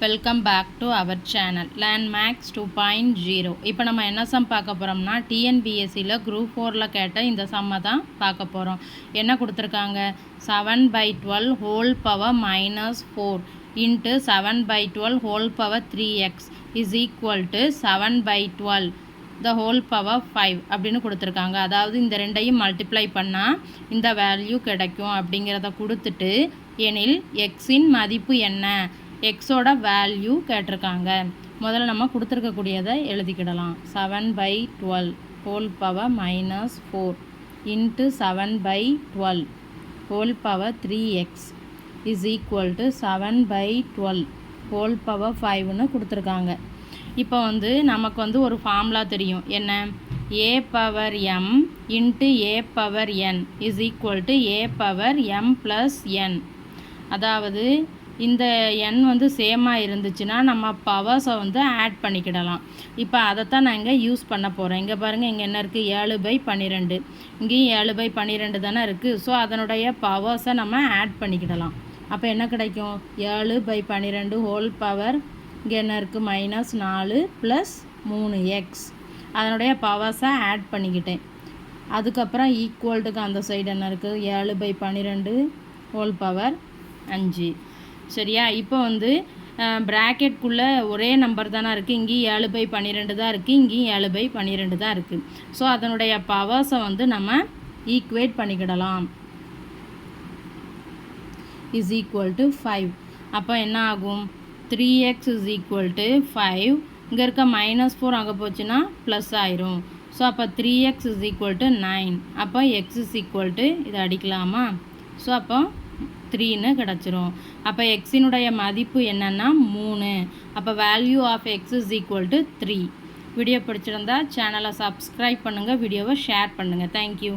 Welcome back to our channel landmax 2.0. இப்போ நம்ம என்ன சம் பார்க்க போகிறோம்னா டிஎன்பிஎஸ்சியில் குரூப் 4ல் கேட்ட இந்த சம்மை தான் பார்க்க போகிறோம். என்ன கொடுத்துருக்காங்க, 7/12 whole power -4 into 7/12 whole power 3x is equal to 7/12 the whole power 5 அப்படின்னு கொடுத்துருக்காங்க. அதாவது இந்த ரெண்டையும் மல்டிப்ளை பண்ணால் இந்த வேல்யூ கிடைக்கும் அப்படிங்கிறத கொடுத்துட்டு எனில் எக்ஸின் மதிப்பு என்ன, எக்ஸோட வேல்யூ கேட்டிருக்காங்க. முதல்ல நம்ம கொடுத்துருக்கக்கூடியதை எழுதிக்கிடலாம். 7/12 whole power -4 into 7/12 whole power 3x is equal to 7/12 whole power 5ன்னு கொடுத்துருக்காங்க. இப்போ நமக்கு ஒரு ஃபார்முலா தெரியும். என்ன, a power m into a power n is equal to a power m plus n. அதாவது இந்த n சேமாக இருந்துச்சுன்னா நம்ம பவர்ஸை ஆட் பண்ணிக்கிடலாம். இப்போ அதைத்தான் நான் இங்கே யூஸ் பண்ண போகிறேன். இங்கே பாருங்கள், இங்கே என்ன இருக்குது, 7/12. இங்கேயும் 7/12 தானே இருக்குது. ஸோ அதனுடைய பவர்ஸை நம்ம ஆட் பண்ணிக்கிடலாம். அப்போ என்ன கிடைக்கும், 7/12 ஹோல் பவர், இங்கே என்ன இருக்குது, -4 ப்ளஸ் 3x. அதனுடைய பவர்ஸை ஆட் பண்ணிக்கிட்டேன். அதுக்கப்புறம் ஈக்குவல்ட்டுக்கு அந்த சைடு என்ன இருக்குது, 7/12 ஹோல் பவர் 5. சரியா? இப்போ ப்ராக்கெட்குள்ளே ஒரே நம்பர் தானே இருக்குது. இங்கேயும் 7/12 தான் இருக்குது, இங்கேயும் 7/12 தான் இருக்குது. ஸோ அதனுடைய பவர்ஸை நம்ம ஈக்குவேட் பண்ணிக்கிடலாம். Is equal to 5. அப்போ என்ன ஆகும், 3x இஸ் ஈக்குவல் டு 5. இங்கே இருக்க -4 அங்கே போச்சுன்னா ப்ளஸ் ஆயிரும். ஸோ அப்போ 3x இஸ் ஈக்குவல் டு 9. அப்போ x இஸ் ஈக்குவல் டு இதை அடிக்கலாமா? ஸோ அப்போ 3ன்னு கிடச்சிரும். அப்போ எக்ஸினுடைய மதிப்பு என்னென்னா 3. அப்போ value of x is equal to 3. Video பிடிச்சிருந்தா சேனலை சப்ஸ்கிரைப் பண்ணுங்கள், வீடியோவை ஷேர் பண்ணுங்கள். தேங்க்யூ.